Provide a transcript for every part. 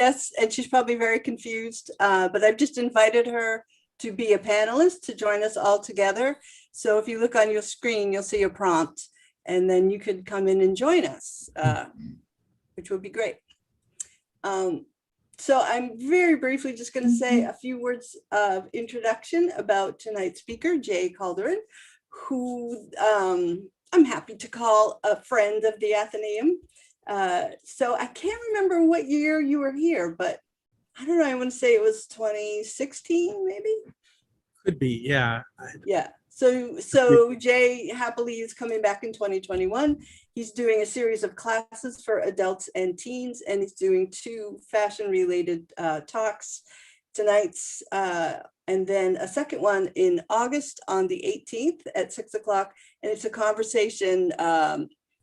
Yes, and she's probably very confused, but I've just invited her to be a panelist to join us all together. So if you look on your screen, you'll see a prompt, and then you could come in and join us, which would be great. So I'm very briefly just going to say a few words of introduction about tonight's speaker, Jay Calderin, who I'm happy to call a friend of the Atheneum. So I can't remember what year you were here, but I don't know, I want to say it was 2016, maybe? Could be, yeah. Yeah. So Jay happily is coming back in 2021. He's doing a series of classes for adults and teens, and he's doing 2 fashion-related talks tonight's, and then a second one in August on the 18th at 6 o'clock. And it's a conversation,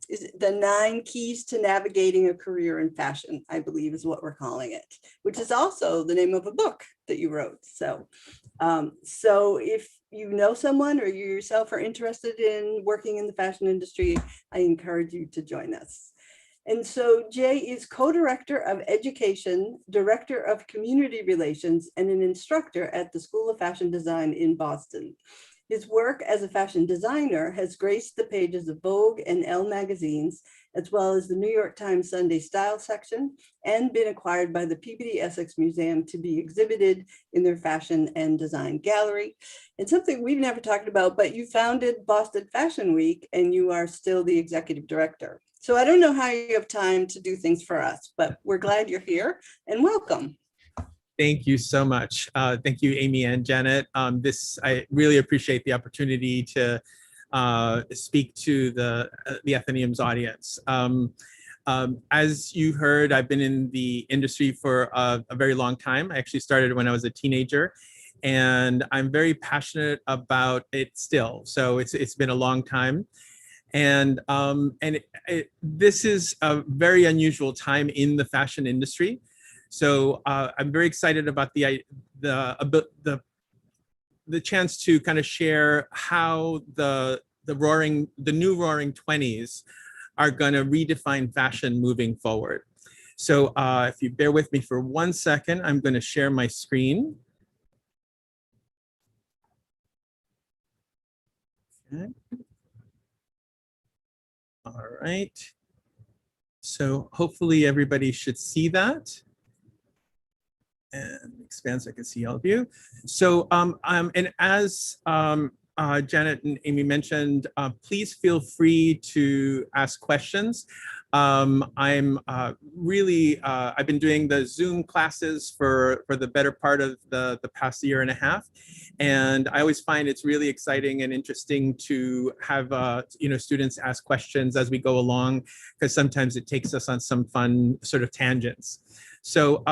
is the 9 keys to navigating a career in fashion, I believe is what we're calling it, which is also the name of a book that you wrote. So, so if you know someone or you yourself are interested in working in the fashion industry, I encourage you to join us. And so Jay is co-director of education, director of community relations, and an instructor at the School of Fashion Design in Boston. His work as a fashion designer has graced the pages of Vogue and Elle magazines, as well as the New York Times Sunday Style section, and been acquired by the Peabody Essex Museum to be exhibited in their fashion and design gallery. And something we've never talked about, but you founded Boston Fashion Week and you are still the executive director. So I don't know how you have time to do things for us, but we're glad you're here and welcome. Thank you so much. Thank you, Amy and Janet. I really appreciate the opportunity to speak to the Atheneum's audience. As you heard, I've been in the industry for a very long time. I actually started when I was a teenager, and I'm very passionate about it still. So it's been a long time. And this is a very unusual time in the fashion industry. So I'm very excited about the chance to kind of share how the new roaring 20s are going to redefine fashion moving forward. So if you bear with me for 1 second, I'm going to share my screen. Okay. All right. So hopefully everybody should see that. And expand so I can see all of you. So, and as Janet and Amy mentioned, please feel free to ask questions. I've been doing the Zoom classes for the better part of the past 1.5 years. And I always find it's really exciting and interesting to have students ask questions as we go along, because sometimes it takes us on some fun sort of tangents. So,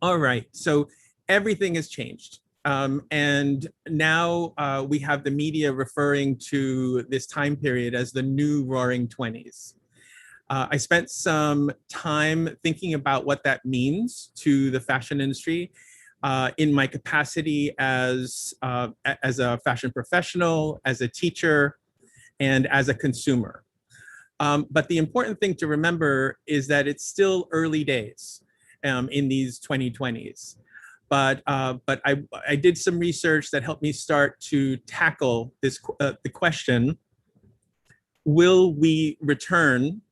all right, so everything has changed. And now we have the media referring to this time period as the new roaring 20s. I spent some time thinking about what that means to the fashion industry in my capacity as a fashion professional, as a teacher, and as a consumer. But the important thing to remember is that it's still early days in these 2020s. But I did some research that helped me start to tackle this the question, will we return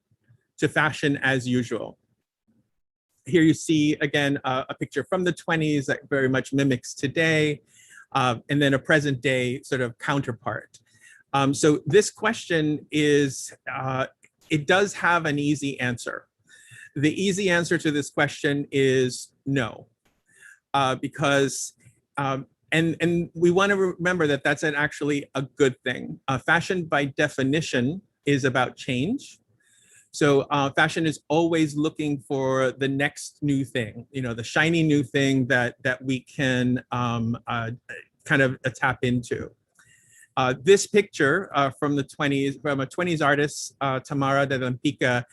to fashion as usual? Here you see, again, a picture from the 20s that very much mimics today, and then a present day sort of counterpart. So this question is, it does have an easy answer. The easy answer to this question is no, because, and we want to remember that that's actually a good thing. Fashion by definition is about change. So fashion is always looking for the next new thing, the shiny new thing that we can kind of tap into. This picture from the 20s, from a 20s artist, Tamara de Lampica,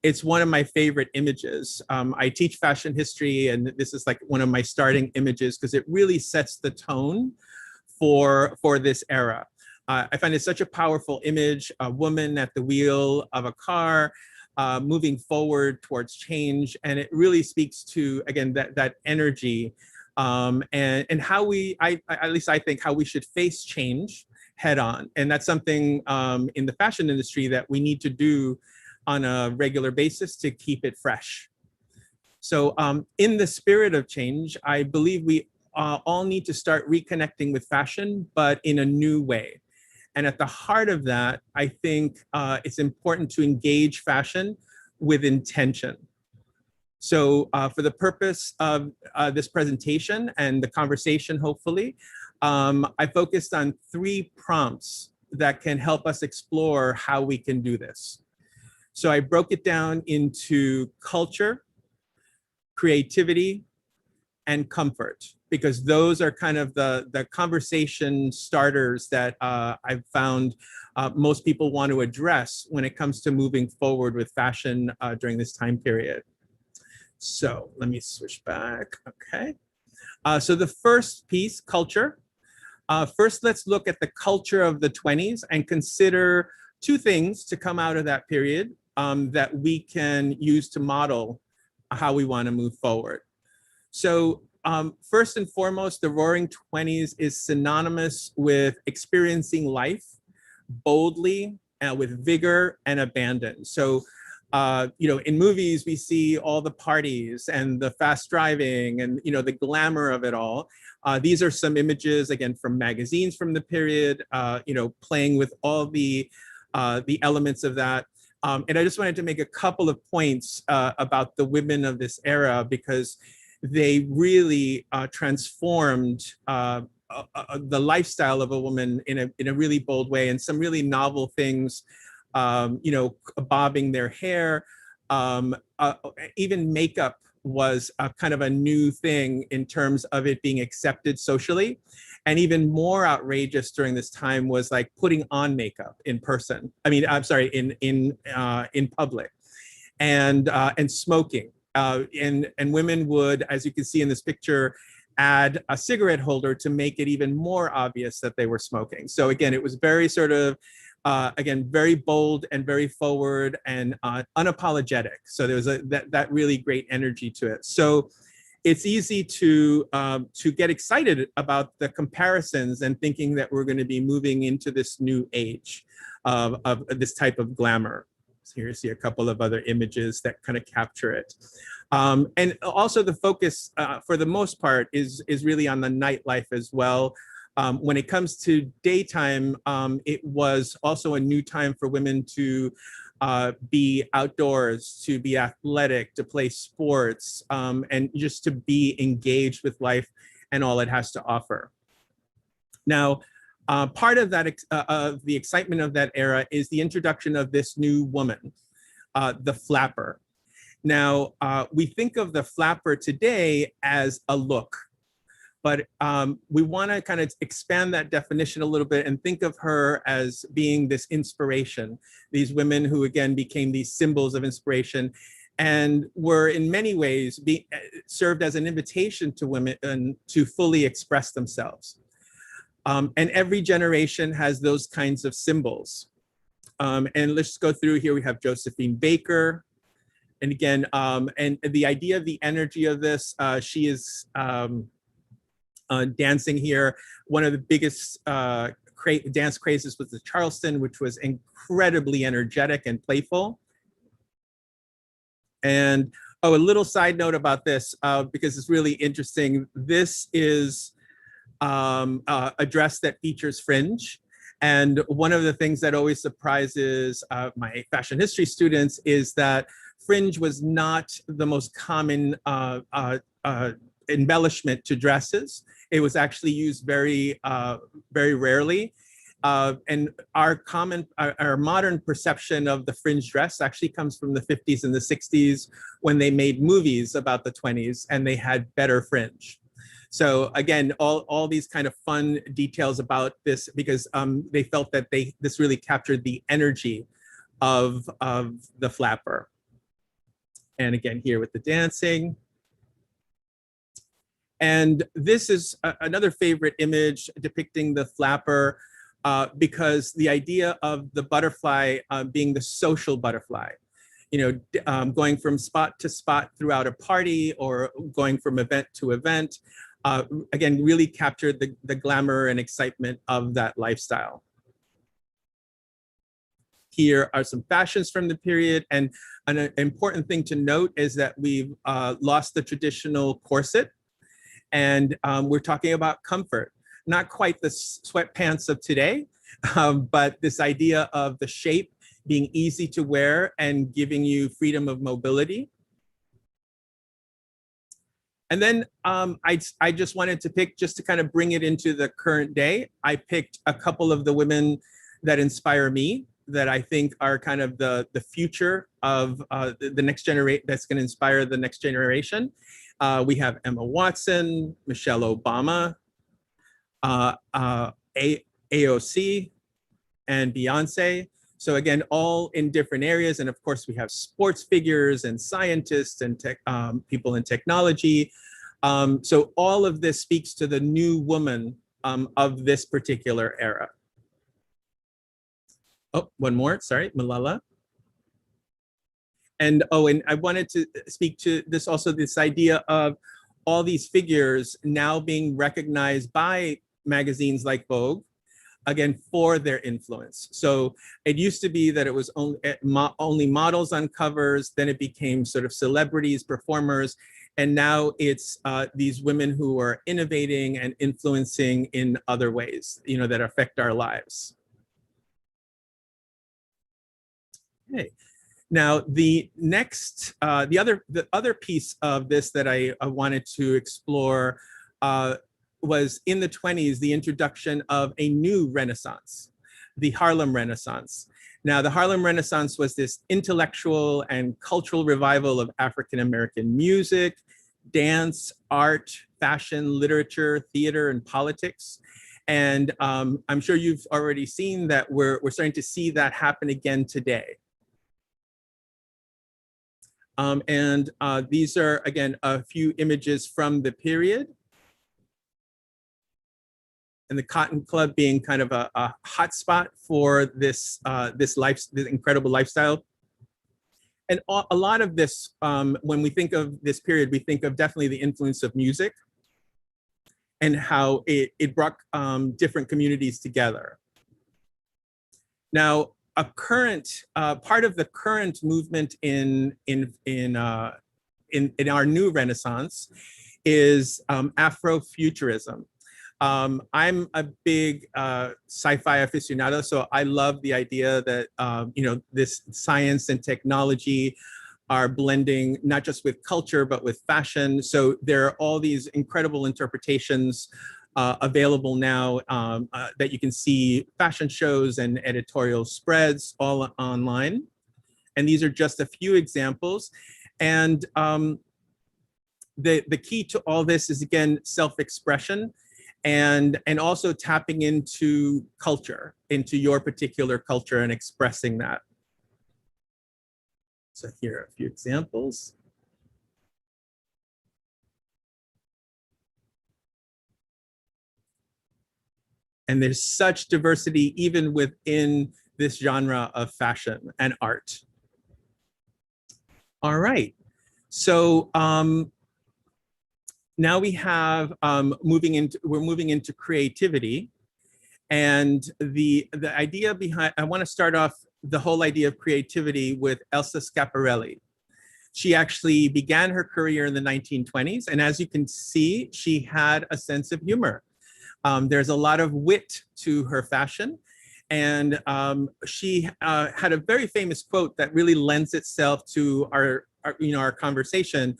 it's one of my favorite images. I teach fashion history, and this is like one of my starting images because it really sets the tone for this era. I find it such a powerful image, a woman at the wheel of a car, moving forward towards change. And it really speaks to, again, that energy and how we, at least I think, how we should face change head on. And that's something in the fashion industry that we need to do on a regular basis to keep it fresh. So in the spirit of change, I believe we all need to start reconnecting with fashion, but in a new way. And at the heart of that, I think it's important to engage fashion with intention. So for the purpose of this presentation and the conversation, hopefully, I focused on 3 prompts that can help us explore how we can do this. So I broke it down into culture, creativity, and comfort, because those are kind of the conversation starters that I've found most people want to address when it comes to moving forward with fashion during this time period. So let me switch back. Okay. So the first piece, culture. First, let's look at the culture of the 20s and consider 2 things to come out of that period that we can use to model how we want to move forward. So first and foremost, the Roaring 20s is synonymous with experiencing life boldly, with vigor and abandon. So, in movies, we see all the parties and the fast driving and, the glamour of it all. These are some images, again, from magazines from the period, playing with all the elements of that. And I just wanted to make a couple of points about the women of this era, because they really transformed the lifestyle of a woman in a really bold way, and some really novel things, bobbing their hair, even makeup was kind of a new thing in terms of it being accepted socially. And even more outrageous during this time was like putting on makeup in person. I mean, I'm sorry, in public, and smoking. And women would, as you can see in this picture, add a cigarette holder to make it even more obvious that they were smoking. So again, it was very sort of, again, very bold and very forward and unapologetic. So there was that really great energy to it. So it's easy to get excited about the comparisons and thinking that we're going to be moving into this new age of this type of glamour. So here you see a couple of other images that kind of capture it. And also the focus, for the most part, is really on the nightlife as well. When it comes to daytime, it was also a new time for women to be outdoors, to be athletic, to play sports, and just to be engaged with life and all it has to offer. Now, part of that, of the excitement of that era is the introduction of this new woman, the flapper. Now, we think of the flapper today as a look, but we want to kind of expand that definition a little bit and think of her as being this inspiration. These women who, again, became these symbols of inspiration and were in many ways served as an invitation to women to fully express themselves. And every generation has those kinds of symbols. And let's go through here. We have Josephine Baker. And again, and the idea of the energy of this, she is dancing here. One of the biggest dance crazes was the Charleston, which was incredibly energetic and playful. And a little side note about this, because it's really interesting. This is a dress that features fringe. And one of the things that always surprises my fashion history students is that fringe was not the most common embellishment to dresses. It was actually used very, very rarely. And our modern perception of the fringe dress actually comes from the 50s and the 60s, when they made movies about the 20s and they had better fringe. So again, all these kind of fun details about this, because they felt that this really captured the energy of the flapper. And again, here with the dancing. And this is another favorite image depicting the flapper, because the idea of the butterfly being the social butterfly. going from spot to spot throughout a party or going from event to event. Again, really captured the glamour and excitement of that lifestyle. Here are some fashions from the period. And an important thing to note is that we've lost the traditional corset. And we're talking about comfort. Not quite the sweatpants of today, but this idea of the shape being easy to wear and giving you freedom of mobility. And then I just wanted to pick, just to kind of bring it into the current day, I picked a couple of the women that inspire me, that I think are kind of the future of the next generation, that's going to inspire the next generation. We have Emma Watson, Michelle Obama, AOC, and Beyonce. So again, all in different areas. And of course, we have sports figures and scientists and people in technology. So all of this speaks to the new woman of this particular era. Oh, one more, sorry, Malala. And I wanted to speak to this also, this idea of all these figures now being recognized by magazines like Vogue, again, for their influence. So it used to be that it was only models on covers, then it became sort of celebrities, performers, and now it's these women who are innovating and influencing in other ways, that affect our lives. Okay. Now, the next, the other piece of this that I wanted to explore was in the 20s, the introduction of a new Renaissance, the Harlem Renaissance. Now, the Harlem Renaissance was this intellectual and cultural revival of African-American music, dance, art, fashion, literature, theater, and politics. And I'm sure you've already seen that we're starting to see that happen again today. These are, again, a few images from the period. And the Cotton Club being kind of a hotspot for this incredible lifestyle. And a lot of this, when we think of this period, we think of definitely the influence of music and how it brought different communities together. Now, a current part of the current movement in our new Renaissance is Afrofuturism. I'm a big sci-fi aficionado, so I love the idea that this science and technology are blending not just with culture but with fashion. So there are all these incredible interpretations available now that you can see fashion shows and editorial spreads all online. And these are just a few examples. And the key to all this is, again, self-expression. And also tapping into culture, into your particular culture, and expressing that. So here are a few examples. And there's such diversity even within this genre of fashion and art. All right, so now we have we're moving into creativity, and the idea behind, I want to start off the whole idea of creativity with Elsa Schiaparelli. She actually began her career in the 1920s, and as you can see, she had a sense of humor. There's a lot of wit to her fashion, and she had a very famous quote that really lends itself to our conversation,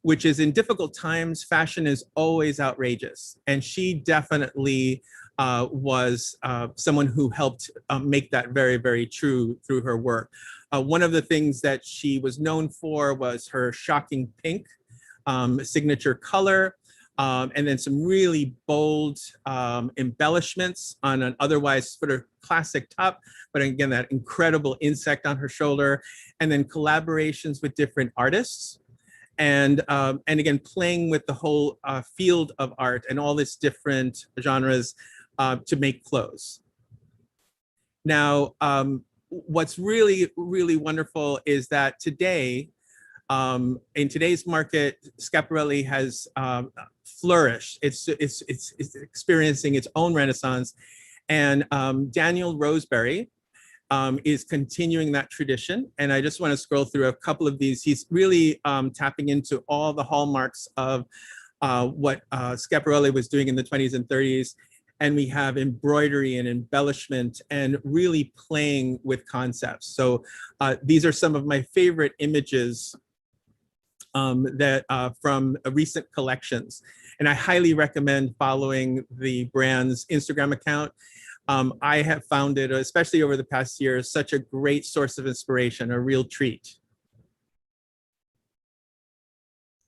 which is, in difficult times, fashion is always outrageous. And she definitely was someone who helped make that very, very true through her work. One of the things that she was known for was her shocking pink signature color, and then some really bold embellishments on an otherwise sort of classic top, but again, that incredible insect on her shoulder, and then collaborations with different artists. And again, playing with the whole field of art and all these different genres to make clothes. Now, what's really, really wonderful is that today, in today's market, Schiaparelli has flourished. It's experiencing its own renaissance. And Daniel Roseberry is continuing that tradition. And I just want to scroll through a couple of these. He's really tapping into all the hallmarks of what Schiaparelli was doing in the 20s and 30s. And we have embroidery and embellishment and really playing with concepts. So these are some of my favorite images that from recent collections. And I highly recommend following the brand's Instagram account. I have found it, especially over the past year, such a great source of inspiration, a real treat.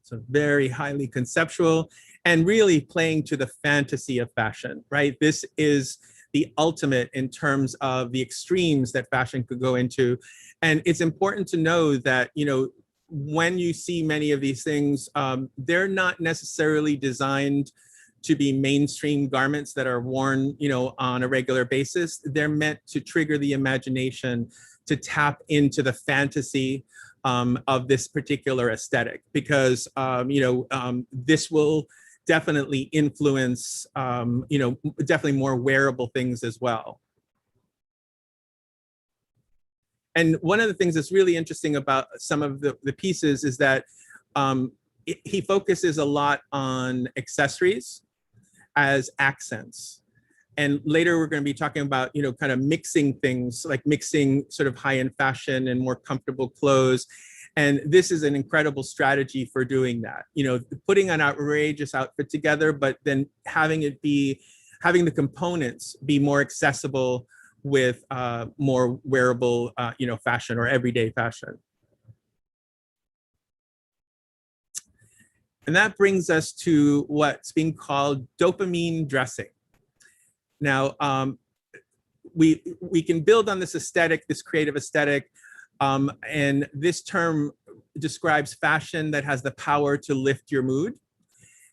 So very highly conceptual and really playing to the fantasy of fashion, right? This is the ultimate in terms of the extremes that fashion could go into. And it's important to know that, you know, when you see many of these things, they're not necessarily designed to be mainstream garments that are worn, you know, on a regular basis. They're meant to trigger the imagination, to tap into the fantasy of this particular aesthetic, because this will definitely influence, definitely more wearable things as well. And one of the things that's really interesting about some of the pieces is that he focuses a lot on accessories as accents. And later we're going to be talking about, you know, kind of mixing things, like mixing sort of high-end fashion and more comfortable clothes. And this is an incredible strategy for doing that. You know, putting an outrageous outfit together, but then having the components be more accessible with more wearable, fashion or everyday fashion. And that brings us to what's being called dopamine dressing. Now, we can build on this aesthetic, this creative aesthetic, and this term describes fashion that has the power to lift your mood.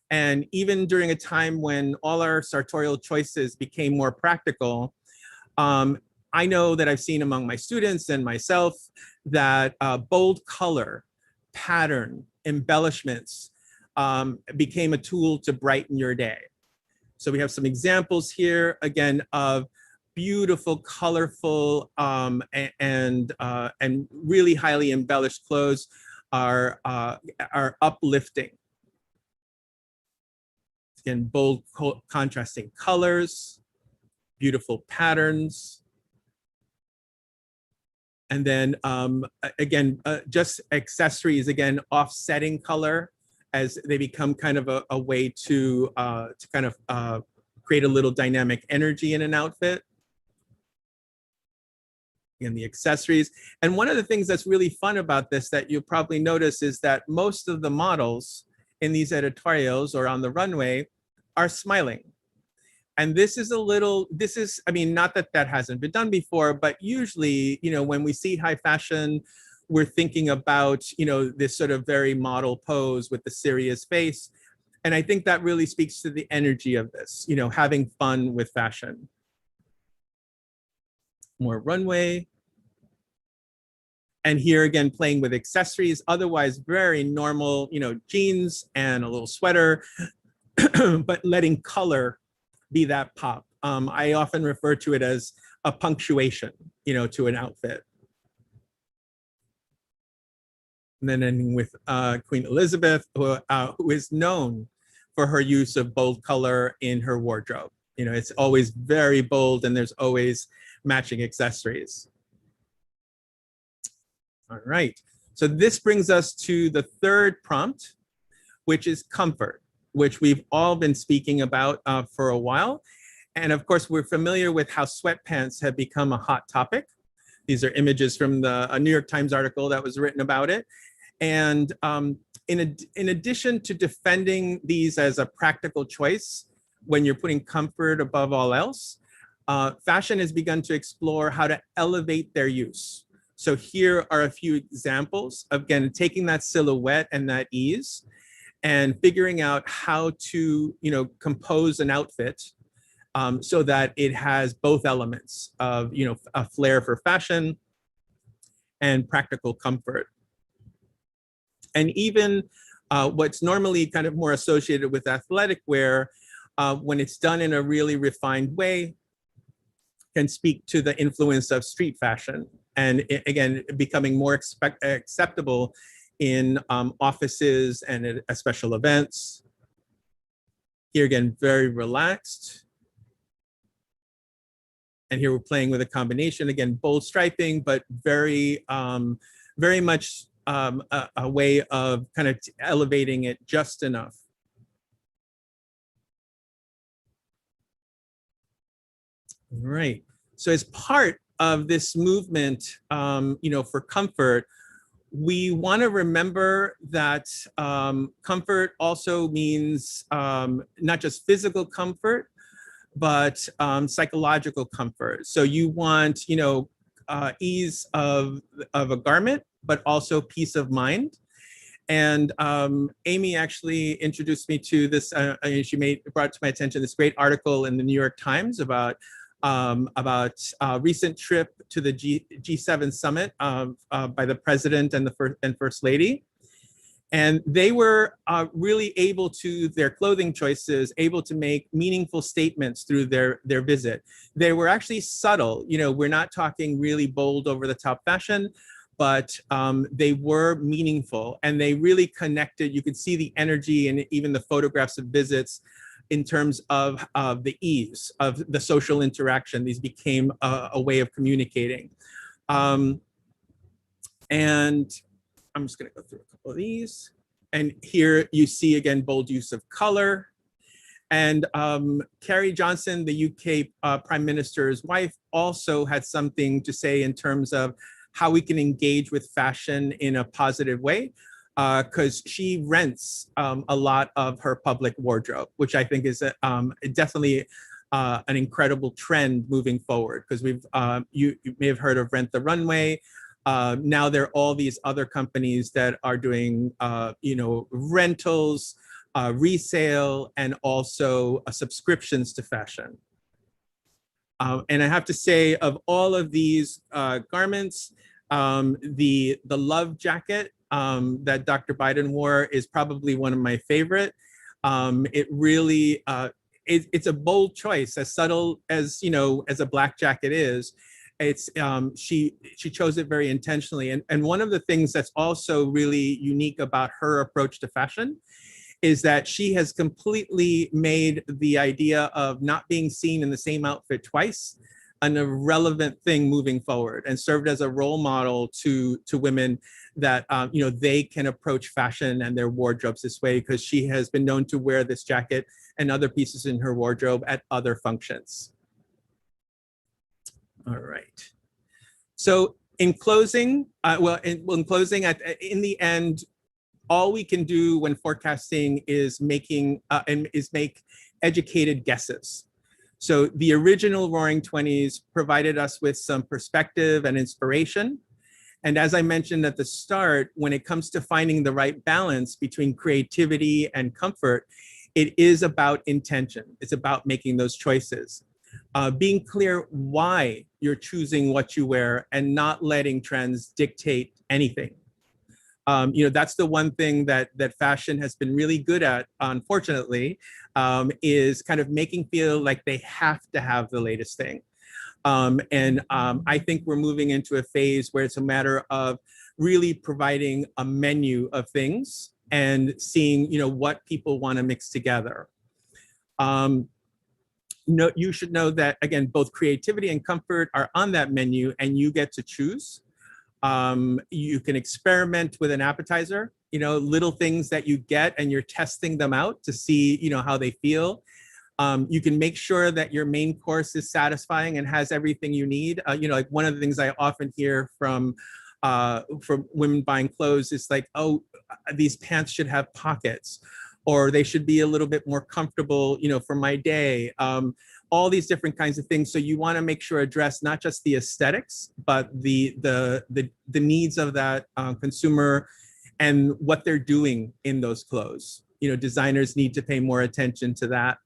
And even during a time when all our sartorial choices became more practical, I know that I've seen among my students and myself that bold color, pattern, embellishments became a tool to brighten your day. So we have some examples here, again, of beautiful, colorful, and really highly embellished clothes are uplifting. Again, bold, contrasting colors, beautiful patterns. And then just accessories, again, offsetting color as they become kind of a way to kind of create a little dynamic energy in an outfit. And the accessories. And one of the things that's really fun about this that you'll probably notice is that most of the models in these editorials or on the runway are smiling. And this is I mean, not that that hasn't been done before, but usually, you know, when we see high fashion, we're thinking about, you know, this sort of very model pose with the serious face. And I think that really speaks to the energy of this, you know, having fun with fashion. More runway. And here again, playing with accessories, otherwise very normal, you know, jeans and a little sweater, but letting color be that pop. I often refer to it as a punctuation, you know, to an outfit. And then ending with Queen Elizabeth, who is known for her use of bold color in her wardrobe. You know, it's always very bold and there's always matching accessories. All right, so this brings us to the third prompt, which is comfort, which we've all been speaking about for a while. And of course, we're familiar with how sweatpants have become a hot topic. These are images from a New York Times article that was written about it. And in addition to defending these as a practical choice, when you're putting comfort above all else, fashion has begun to explore how to elevate their use. So here are a few examples of, again, taking that silhouette and that ease and figuring out how to, you know, compose an outfit so that it has both elements of, a flair for fashion and practical comfort. And even what's normally kind of more associated with athletic wear, when it's done in a really refined way, can speak to the influence of street fashion. And again, becoming more acceptable in offices and at special events. Here again, very relaxed. And here we're playing with a combination, again, bold striping, but very, very much a way of kind of elevating it just enough. Right. So as part of this movement, for comfort, we want to remember that comfort also means not just physical comfort, but psychological comfort. So you want, ease of a garment, but also peace of mind. And Amy actually introduced me to this. She brought to my attention this great article in the New York Times about a recent trip to the G7 summit by the president and the first lady. And they were really able to, their clothing choices, able to make meaningful statements through their visit. They were actually subtle. We're not talking really bold, over the top fashion, but they were meaningful and they really connected. You could see the energy and even the photographs of visits in terms of the ease of the social interaction. These became a way of communicating. And I'm just gonna go through a couple of these. And here you see, again, bold use of color. And Carrie Johnson, the UK Prime Minister's wife, also had something to say in terms of how we can engage with fashion in a positive way, because she rents a lot of her public wardrobe, which I think is definitely an incredible trend moving forward, because you may have heard of Rent the Runway. Now there are all these other companies that are doing, rentals, resale, and also subscriptions to fashion. And I have to say, of all of these garments, the love jacket that Dr. Biden wore is probably one of my favorite. It really, it's a bold choice, as subtle as, as a black jacket is. It's she chose it very intentionally. And one of the things that's also really unique about her approach to fashion is that she has completely made the idea of not being seen in the same outfit twice an irrelevant thing moving forward, and served as a role model to women that they can approach fashion and their wardrobes this way, because she has been known to wear this jacket and other pieces in her wardrobe at other functions. All right. So in closing, in the end, all we can do when forecasting is make educated guesses. So the original Roaring Twenties provided us with some perspective and inspiration. And as I mentioned at the start, when it comes to finding the right balance between creativity and comfort, it is about intention. It's about making those choices. Being clear why you're choosing what you wear and not letting trends dictate anything. That's the one thing that fashion has been really good at, unfortunately, is kind of making feel like they have to have the latest thing. I think we're moving into a phase where it's a matter of really providing a menu of things and seeing, what people want to mix together. You should know that, again, both creativity and comfort are on that menu, and you get to choose. You can experiment with an appetizer, little things that you get and you're testing them out to see, how they feel. You can make sure that your main course is satisfying and has everything you need. Like one of the things I often hear from women buying clothes is like, oh, these pants should have pockets, or they should be a little bit more comfortable, for my day. All these different kinds of things. So you want to make sure address not just the aesthetics, but the needs of that consumer and what they're doing in those clothes. Designers need to pay more attention to that.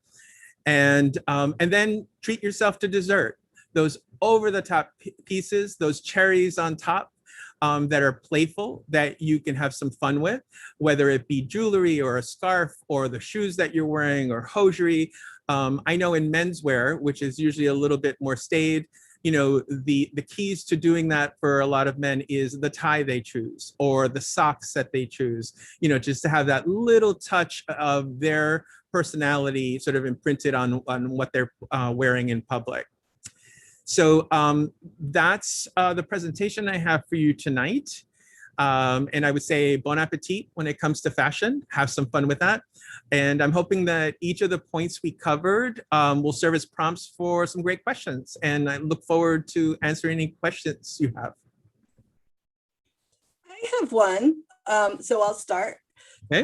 And then treat yourself to dessert. Those over the top pieces, those cherries on top, that are playful, that you can have some fun with, whether it be jewelry or a scarf or the shoes that you're wearing or hosiery. I know in menswear, which is usually a little bit more staid, the keys to doing that for a lot of men is the tie they choose or the socks that they choose, just to have that little touch of their personality sort of imprinted on what they're wearing in public. So that's the presentation I have for you tonight. And I would say bon appetit when it comes to fashion. Have some fun with that. And I'm hoping that each of the points we covered will serve as prompts for some great questions. And I look forward to answering any questions you have. I have one, so I'll start. Okay.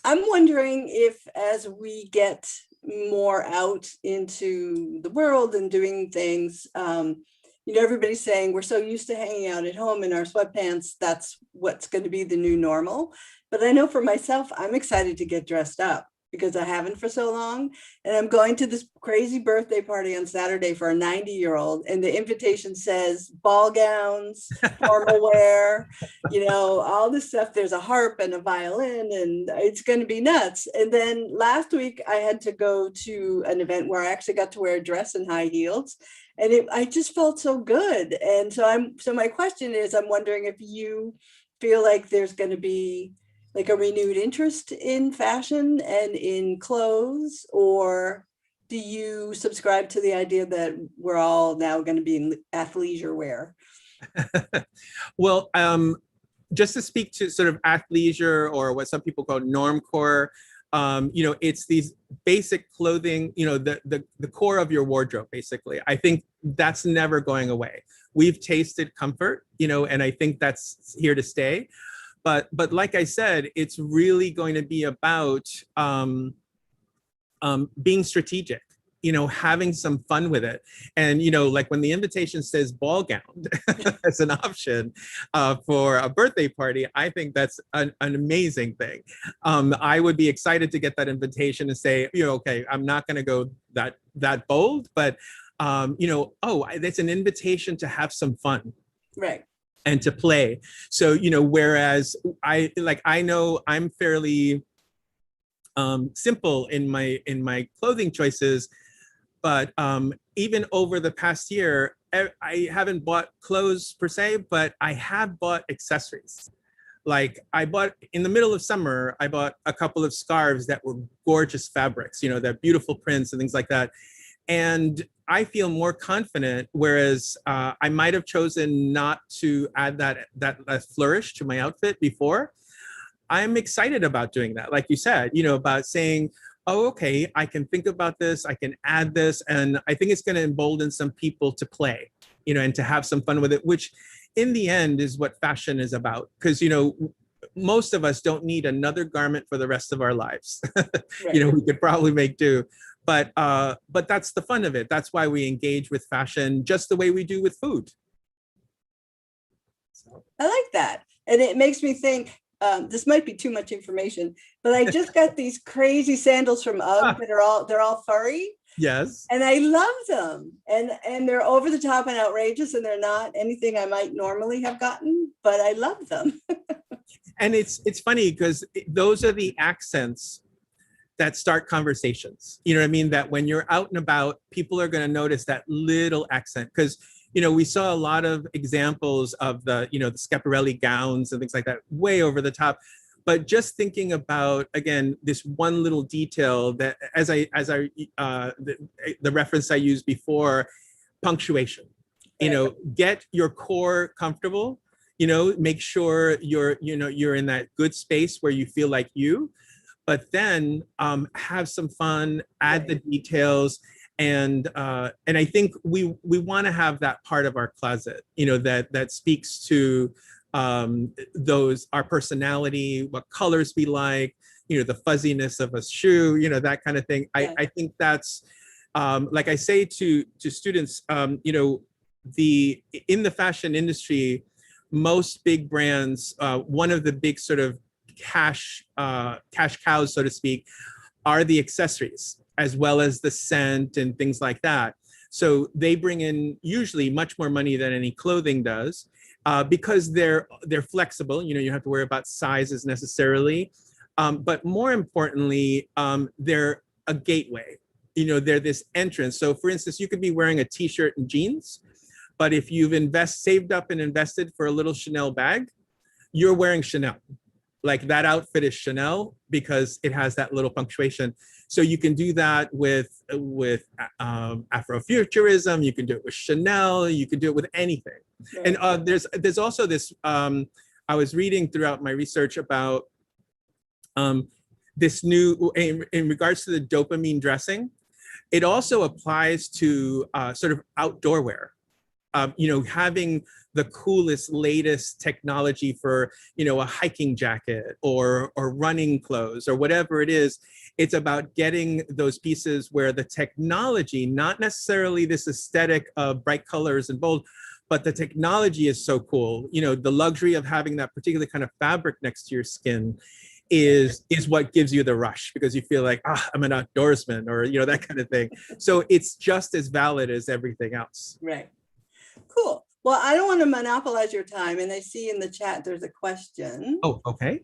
I'm wondering if as we get more out into the world and doing things, everybody's saying we're so used to hanging out at home in our sweatpants, that's what's going to be the new normal. But I know for myself, I'm excited to get dressed up because I haven't for so long. And I'm going to this crazy birthday party on Saturday for a 90-year-old. And the invitation says ball gowns, formal wear, all this stuff. There's a harp and a violin, and it's going to be nuts. And then last week I had to go to an event where I actually got to wear a dress and high heels. And I just felt so good. And so my question is, I'm wondering if you feel like there's going to be like a renewed interest in fashion and in clothes, or do you subscribe to the idea that we're all now going to be in athleisure wear? Well, just to speak to sort of athleisure, or what some people call normcore, it's these basic clothing, the core of your wardrobe, basically. I think that's never going away. We've tasted comfort, and I think that's here to stay. But like I said, it's really going to be about being strategic, having some fun with it. And, like when the invitation says ball gown as an option for a birthday party, I think that's an amazing thing. I would be excited to get that invitation and say, okay, I'm not going to go that bold, but, that's an invitation to have some fun. Right. And to play. So, whereas I know I'm fairly simple in my clothing choices, but even over the past year, I haven't bought clothes per se, but I have bought accessories. Like I bought in the middle of summer, I bought a couple of scarves that were gorgeous fabrics, they're beautiful prints and things like that. And I feel more confident, whereas I might have chosen not to add that flourish to my outfit before. I'm excited about doing that. Like you said, about saying, oh, okay, I can think about this, I can add this. And I think it's going to embolden some people to play, and to have some fun with it, which in the end is what fashion is about. Because, most of us don't need another garment for the rest of our lives. Right. We could probably make do. But that's the fun of it. That's why we engage with fashion just the way we do with food. So. I like that. And it makes me think, this might be too much information, but I just got these crazy sandals from UGG that they're all furry. Yes. And I love them. And they're over the top and outrageous, and they're not anything I might normally have gotten, but I love them. And it's funny because those are the accents that start conversations. You know what I mean? That when you're out and about, people are going to notice that little accent. Because, we saw a lot of examples of the Schiaparelli gowns and things like that, way over the top. But just thinking about, again, this one little detail that the reference I used before, punctuation, get your core comfortable, make sure you're in that good space where you feel like you. But then have some fun, add the details, and I think we want to have that part of our closet, that speaks to our personality, what colors we like, the fuzziness of a shoe, that kind of thing. Yeah. I think that's like I say to students, in the fashion industry, most big brands, one of the big sort of cash cows, so to speak, are the accessories. as well as the scent and things like that. So they bring in usually much more money than any clothing does, because they're flexible. You know, you don't have to worry about sizes necessarily, but more importantly, they're a gateway. You know, they're this entrance. So for instance, you could be wearing a t-shirt and jeans, but if you've saved up and invested for a little Chanel bag, you're wearing Chanel. Like that outfit is Chanel because it has that little punctuation. So you can do that with Afrofuturism. You can do it with Chanel. You can do it with anything. Right. And there's also this. I was reading throughout my research about this new in regards to the dopamine dressing. It also applies to sort of outdoor wear. You know, having the coolest, latest technology for, you know, a hiking jacket or running clothes or whatever it is. It's about getting those pieces where the technology, not necessarily this aesthetic of bright colors and bold, but the technology is so cool. You know, the luxury of having that particular kind of fabric next to your skin is what gives you the rush, because you feel like, I'm an outdoorsman, or, you know, that kind of thing. So it's just as valid as everything else. Right. Cool. Well, I don't want to monopolize your time, and I see in the chat there's a question. Oh, okay.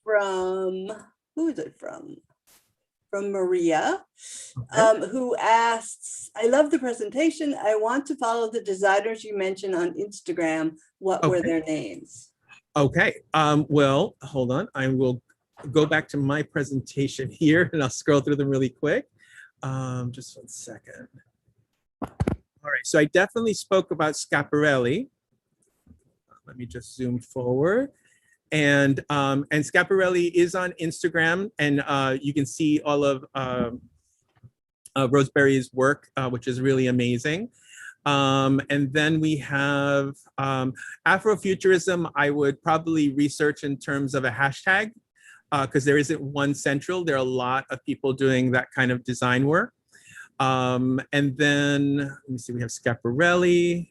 From, who is it from? From Maria, who asks, I love the presentation. I want to follow the designers you mentioned on Instagram. What were their names? Okay. Well, hold on. I will go back to my presentation here, and I'll scroll through them really quick. Just 1 second. All right, so I definitely spoke about Schiaparelli. Let me just zoom forward. And Schiaparelli is on Instagram, and you can see all of Roseberry's work, which is really amazing. And then we have Afrofuturism. I would probably research in terms of a hashtag, because there isn't one central. There are a lot of people doing that kind of design work. And then, let me see, we have Schiaparelli.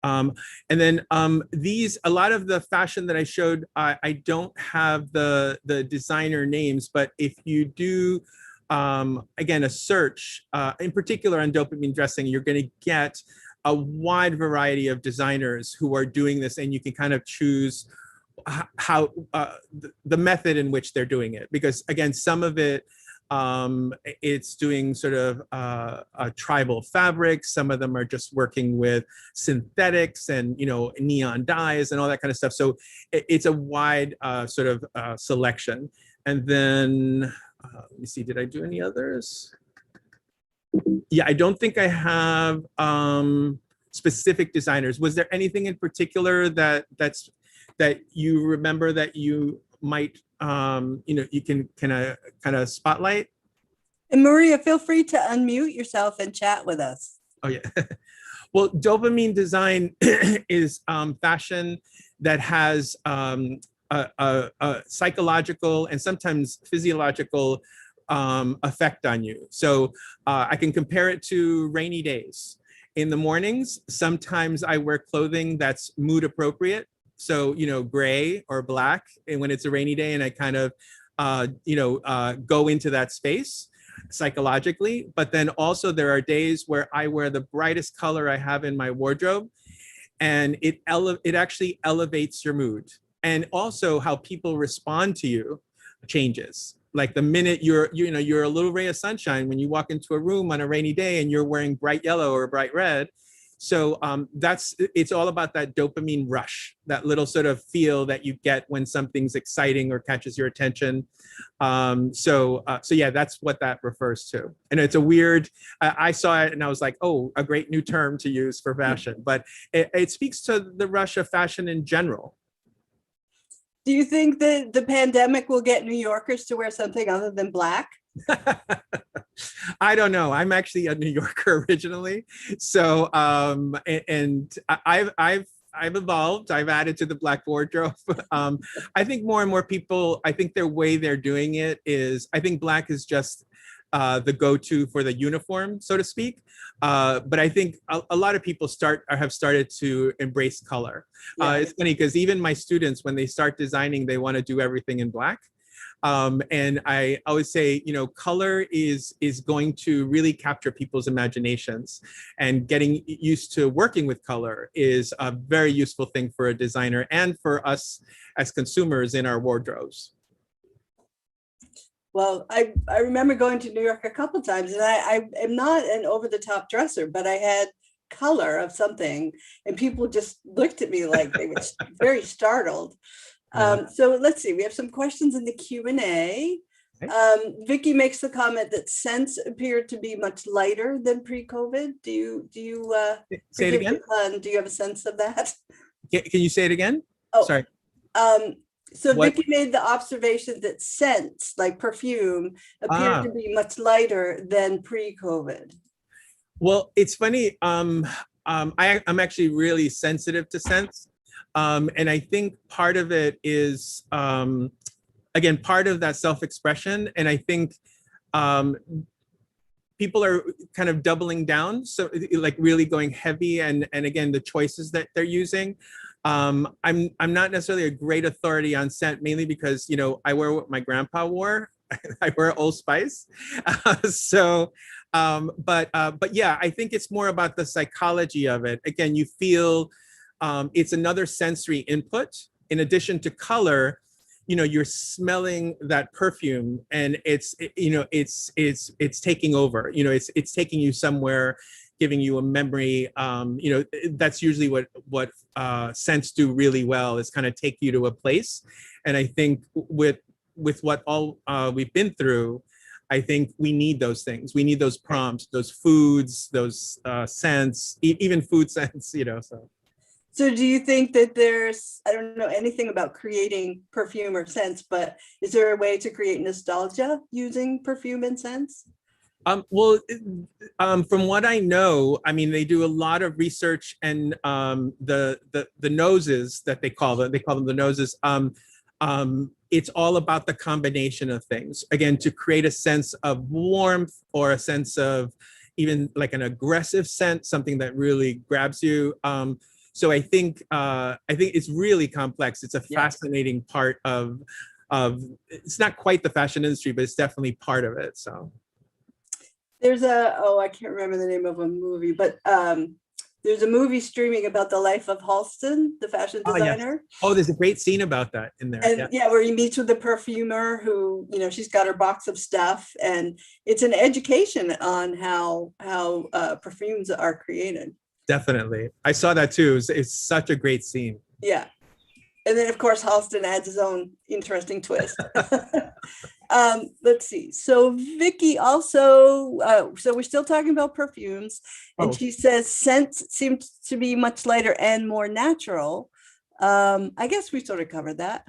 And then a lot of the fashion that I showed, I don't have the designer names, but if you do, again, a search, in particular on dopamine dressing, you're going to get a wide variety of designers who are doing this, and you can kind of choose how the method in which they're doing it. Because again, some of it, it's doing sort of tribal fabrics. Some of them are just working with synthetics and, you know, neon dyes and all that kind of stuff. So it's a wide sort of selection. And then, let me see, did I do any others? Yeah, I don't think I have specific designers. Was there anything in particular that you remember that you might you know, you can kind of spotlight? And Maria, feel free to unmute yourself and chat with us. Oh yeah. Well, dopamine design is fashion that has a psychological and sometimes physiological effect on you. So I can compare it to rainy days. In the mornings, sometimes I wear clothing that's mood appropriate. So, you know, gray or black, and when it's a rainy day, and I kind of, you know, go into that space psychologically. But then also there are days where I wear the brightest color I have in my wardrobe, and it actually elevates your mood. And also how people respond to you changes. Like the minute you're a little ray of sunshine when you walk into a room on a rainy day and you're wearing bright yellow or bright red. So it's all about that dopamine rush, that little sort of feel that you get when something's exciting or catches your attention. So yeah, that's what that refers to. And it's a weird, I saw it and I was like, oh, a great new term to use for fashion, but it speaks to the rush of fashion in general. Do you think that the pandemic will get New Yorkers to wear something other than black? I don't know. I'm actually a New Yorker originally, so and I've evolved. I've added to the black wardrobe. I think more and more people, I think their way they're doing it is, I think black is just the go-to for the uniform, so to speak. But I think a lot of people have started to embrace color. Yeah. It's funny because even my students, when they start designing, they want to do everything in black. And I always say, color is going to really capture people's imaginations, and getting used to working with color is a very useful thing for a designer and for us as consumers in our wardrobes. Well, I remember going to New York a couple times, and I am not an over-the-top dresser, but I had color of something, and people just looked at me like they were very startled. So let's see, we have some questions in the Q&A. Vicky makes the comment that scents appeared to be much lighter than pre-COVID. Do you say it again? Do you have a sense of that? Can you say it again? Oh, sorry. So Vicky made the observation that scents, like perfume, appear to be much lighter than pre-COVID. Well, it's funny. I'm actually really sensitive to scents. And I think part of it is, again, part of that self-expression. And I think people are kind of doubling down. So like really going heavy, and again, the choices that they're using. I'm not necessarily a great authority on scent, mainly because, I wear what my grandpa wore. I wear Old Spice. But yeah, I think it's more about the psychology of it. Again, you feel it's another sensory input. In addition to color, you're smelling that perfume, and it's taking over. It's taking you somewhere, giving you a memory. That's usually what scents do really well, is kind of take you to a place. And I think with what all we've been through, I think we need those things. We need those prompts, those foods, those scents, even food scents. So do you think that there's, I don't know anything about creating perfume or scents, but is there a way to create nostalgia using perfume and scents? Well, from what I know, I mean, they do a lot of research, and the noses that they call them the noses. It's all about the combination of things, again, to create a sense of warmth, or a sense of even like an aggressive scent, something that really grabs you. So I think it's really complex. It's a fascinating part of it's not quite the fashion industry, but it's definitely part of it. So there's I can't remember the name of a movie, but there's a movie streaming about the life of Halston, the fashion designer. Oh, there's a great scene about that in there. And where he meets with the perfumer who, she's got her box of stuff, and it's an education on how perfumes are created. Definitely. I saw that too. It's such a great scene. Yeah. And then, of course, Halston adds his own interesting twist. Let's see. So Vicky also, so we're still talking about perfumes, and she says scents seem to be much lighter and more natural. I guess we sort of covered that.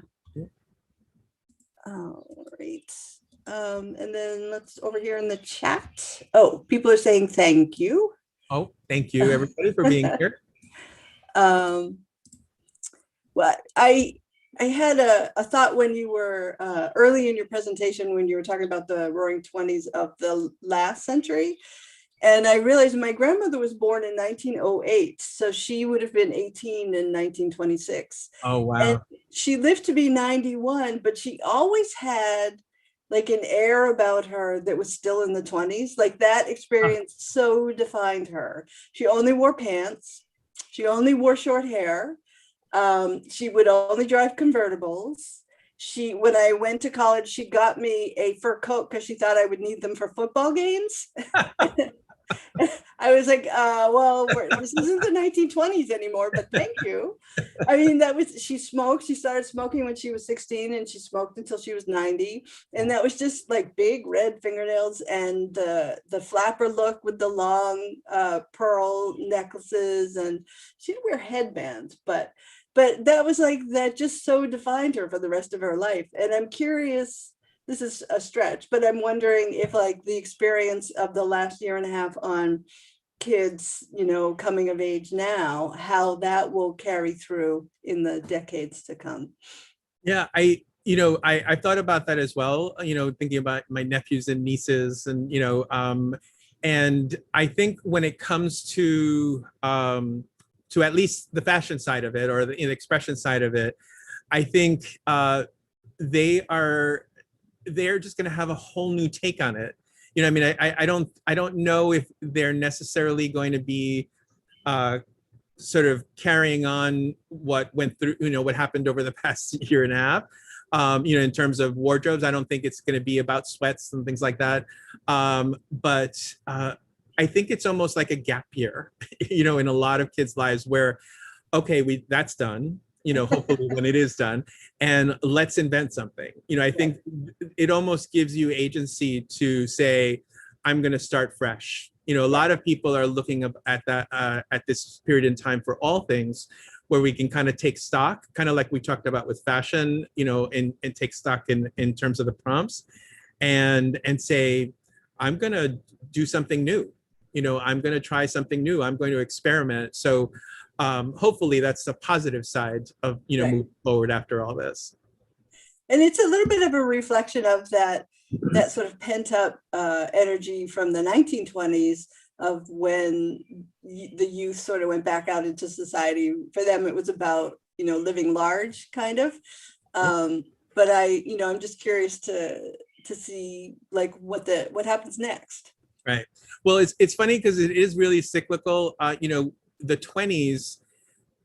All right. And then let's over here in the chat. Oh, people are saying thank you. Oh, thank you everybody for being here. Well, I had a thought when you were early in your presentation, when you were talking about the roaring 20s of the last century. And I realized my grandmother was born in 1908. So she would have been 18 in 1926. Oh, wow. And she lived to be 91, but she always had like an air about her that was still in the 20s. Like that experience so defined her. She only wore pants. She only wore short hair. She would only drive convertibles. When I went to college, she got me a fur coat because she thought I would need them for football games. I was like, well, this isn't the 1920s anymore, but thank you. I mean, she smoked. She started smoking when she was 16, and she smoked until she was 90. And that was just like big red fingernails, and the flapper look with the long pearl necklaces, and she'd wear headbands, but that was like, that just so defined her for the rest of her life. And I'm curious, this is a stretch, but I'm wondering if like the experience of the last year and a half on kids, coming of age now, how that will carry through in the decades to come. Yeah, I thought about that as well, thinking about my nephews and nieces, and, and I think when it comes to at least the fashion side of it, or the expression side of it, I think they are they're just going to have a whole new take on it. You know, I mean, I don't know if they're necessarily going to be sort of carrying on what went through, you know, what happened over the past year and a half. You know, in terms of wardrobes, I don't think it's going to be about sweats and things like that. But I think it's almost like a gap year, you know, in a lot of kids' lives where, okay, that's done, you know, hopefully when it is done, and let's invent something. You know, I think it almost gives you agency to say, I'm going to start fresh. You know, a lot of people are looking at that at this period in time for all things, where we can kind of take stock, kind of like we talked about with fashion, you know, and take stock in terms of the prompts, and say, I'm going to do something new. You know, I'm going to try something new. I'm going to experiment. So hopefully that's the positive side of, you know, moving forward after all this. And it's a little bit of a reflection of that sort of pent up energy from the 1920s of when the youth sort of went back out into society. For them, it was about, you know, living large kind of. But I'm just curious to see like what happens next. Right. Well, it's funny because it is really cyclical. You know, the 20s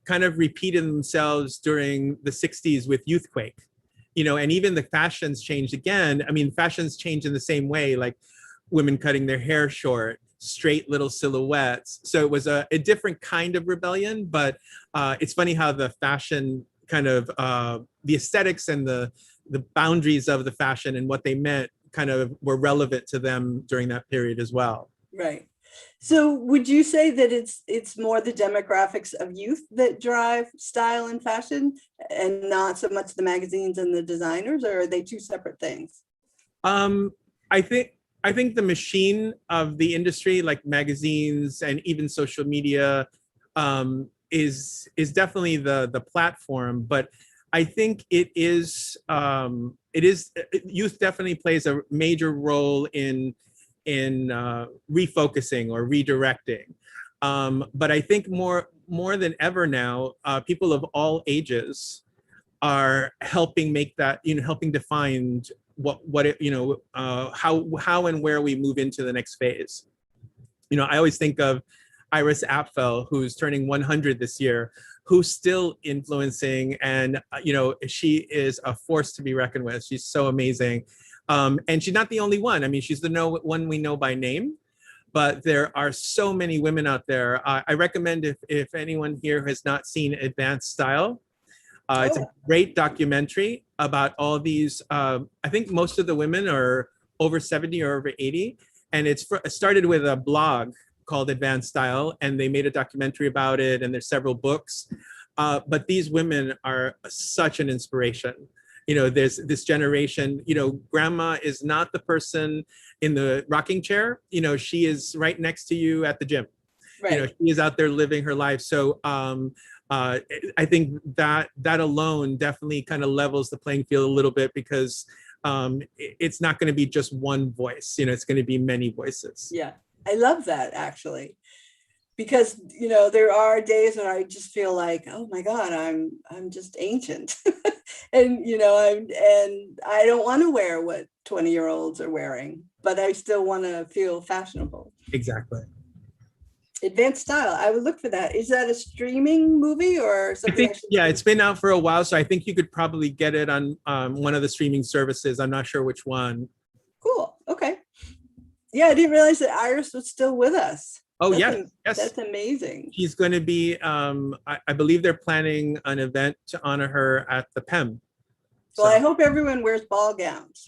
kind of repeated themselves during the 60s with Youthquake, you know, and even the fashions changed again. I mean, fashions change in the same way, like women cutting their hair short, straight little silhouettes. So it was a different kind of rebellion, but it's funny how the fashion kind of, the aesthetics and the boundaries of the fashion and what they meant kind of were relevant to them during that period as well. Right. So would you say that it's more the demographics of youth that drive style and fashion and not so much the magazines and the designers, or are they two separate things? I think the machine of the industry, like magazines and even social media, is definitely the platform, but I think it is youth definitely plays a major role in refocusing or redirecting. But I think more than ever now, people of all ages are helping make that, you know, helping define what it, you know, how and where we move into the next phase. You know, I always think of Iris Apfel, who's turning 100 this year, who's still influencing, and you know, she is a force to be reckoned with. She's so amazing. And she's not the only one. I mean, she's the one we know by name, but there are so many women out there. I recommend if anyone here has not seen Advanced Style, it's a great documentary about all these. I think most of the women are over 70 or over 80, and it started with a blog called Advanced Style, and they made a documentary about it, and there's several books. But these women are such an inspiration. You know, there's this generation, you know, grandma is not the person in the rocking chair. You know, she is right next to you at the gym. Right. You know, she is out there living her life. So I think that alone definitely kind of levels the playing field a little bit, because it's not going to be just one voice. You know, it's going to be many voices. Yeah, I love that, actually. Because, you know, there are days when I just feel like, oh my God, I'm just ancient. And, you know, I don't want to wear what 20-year-olds are wearing, but I still want to feel fashionable. Exactly. Advanced Style, I would look for that. Is that a streaming movie or something? Yeah, it's been out for a while, so I think you could probably get it on one of the streaming services. I'm not sure which one. Cool. Okay. Yeah, I didn't realize that Iris was still with us. Oh, yes. That's amazing. She's going to be, I believe they're planning an event to honor her at the PEM. Well, I hope everyone wears ball gowns.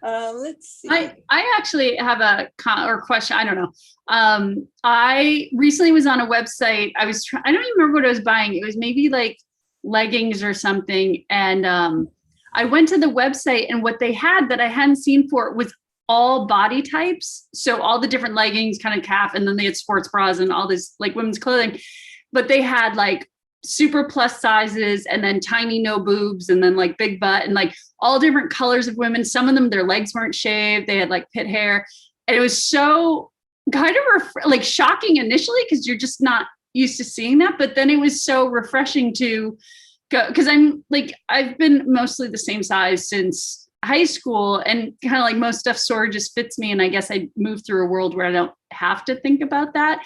Let's see. I actually have a question. I don't know. I recently was on a website. I don't even remember what I was buying. It was maybe like leggings or something. And I went to the website, and what they had that I hadn't seen for was all body types. So all the different leggings, kind of calf, and then they had sports bras and all this like women's clothing, but they had like super plus sizes, and then tiny no boobs, and then like big butt, and like all different colors of women. Some of them, their legs weren't shaved. They had like pit hair. And it was so kind of like shocking initially, because you're just not used to seeing that. But then it was so refreshing to go, because I'm like, I've been mostly the same size since high school, and kind of like most stuff sort of just fits me. And I guess I moved through a world where I don't have to think about that.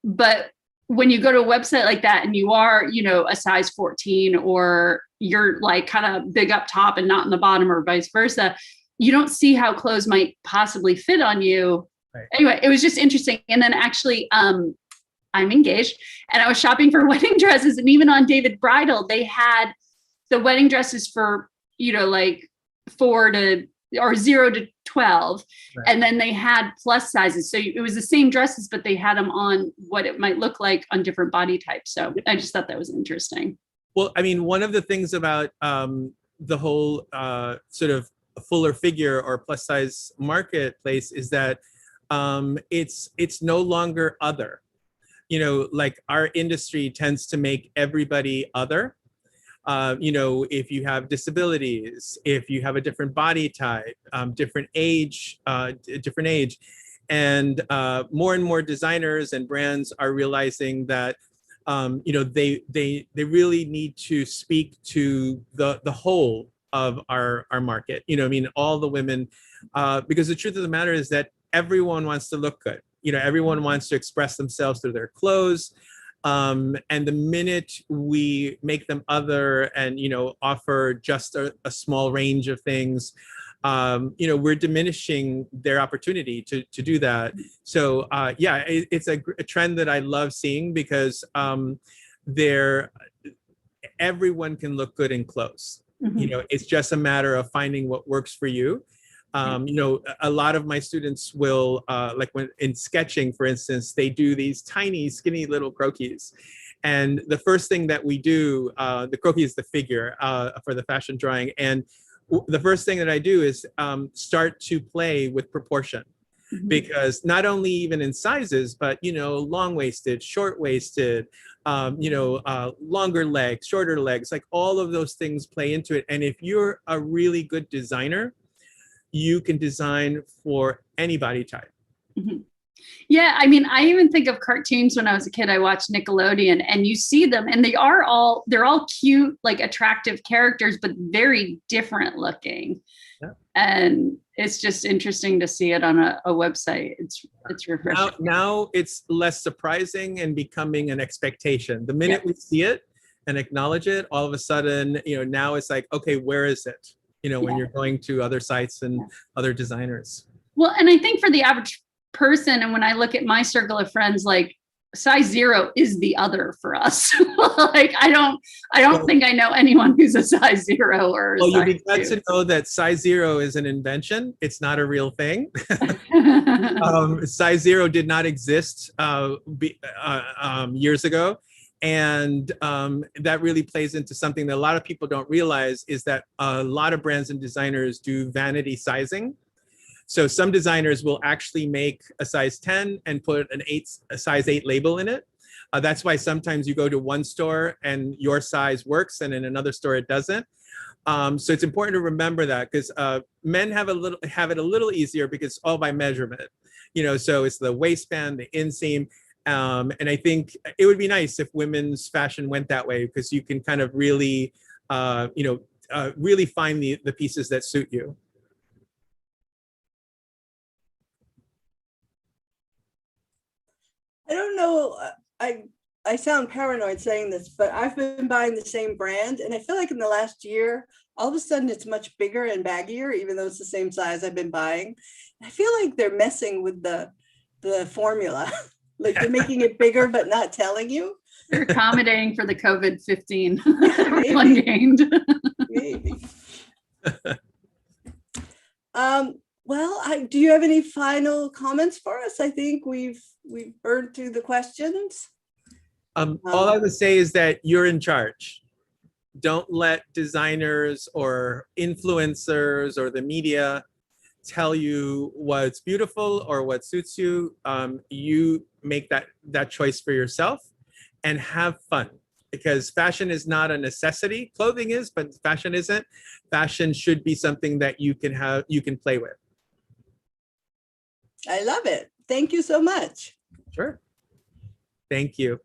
But when you go to a website like that and you are, you know, a size 14, or you're like kind of big up top and not in the bottom, or vice versa, you don't see how clothes might possibly fit on you. Right. Anyway, it was just interesting. And then actually, I'm engaged, and I was shopping for wedding dresses, and even on David Bridal, they had the wedding dresses for, you know, like 0 to 12. Right. And then they had plus sizes. So it was the same dresses, but they had them on what it might look like on different body types. So I just thought that was interesting. Well, I mean, one of the things about the whole sort of fuller figure or plus size marketplace is that it's no longer other. You know, like our industry tends to make everybody other. You know, if you have disabilities, if you have a different body type, different age, and more and more designers and brands are realizing that you know, they really need to speak to the whole of our market. You know, I mean, all the women, because the truth of the matter is that everyone wants to look good. You know, everyone wants to express themselves through their clothes. And the minute we make them other and, you know, offer just a small range of things, you know, we're diminishing their opportunity to do that. So yeah, it's a trend that I love seeing, because everyone can look good in clothes. Mm-hmm. You know, it's just a matter of finding what works for you. You know, a lot of my students will, like when in sketching, for instance, they do these tiny, skinny little croquis. And the first thing that we do, the croquis is the figure for the fashion drawing. And the first thing that I do is start to play with proportion. Mm-hmm. Because not only even in sizes, but, you know, long-waisted, short-waisted, you know, longer legs, shorter legs, like all of those things play into it. And if you're a really good designer, you can design for any body type. Mm-hmm. Yeah, I mean, I even think of cartoons when I was a kid. I watched Nickelodeon, and you see them, and they're all cute, like attractive characters, but very different looking. Yeah. And it's just interesting to see it on a website. It's refreshing. Now it's less surprising and becoming an expectation. The minute we see it and acknowledge it, all of a sudden, you know, now it's like, okay, where is it? You know, when you're going to other sites and other designers. Well, and I think for the average person, and when I look at my circle of friends, like size 0 is the other for us. Like I don't think I know anyone who's a size 0 or. Well, you'd be glad to know that size 0 is an invention. It's not a real thing. Size 0 did not exist years ago. And that really plays into something that a lot of people don't realize, is that a lot of brands and designers do vanity sizing. So some designers will actually make a size 10 and put a size 8 label in it. That's why sometimes you go to one store and your size works, and in another store it doesn't. So it's important to remember that, because men have it a little easier because it's all by measurement. You know, so it's the waistband, the inseam. And I think it would be nice if women's fashion went that way, because you can kind of really, you know, really find the pieces that suit you. I don't know. I sound paranoid saying this, but I've been buying the same brand, and I feel like in the last year, all of a sudden it's much bigger and baggier, even though it's the same size I've been buying. I feel like they're messing with the formula. Like they're making it bigger, but not telling you. They're accommodating for the COVID-15 ungained. Maybe. Well, do you have any final comments for us? I think we've burned through the questions. All I would say is that you're in charge. Don't let designers or influencers or the media tell you what's beautiful or what suits you. You make that choice for yourself and have fun, because fashion is not a necessity. Clothing is, but fashion isn't. Fashion should be something that you can play with. I love it. Thank you so much. Sure. Thank you.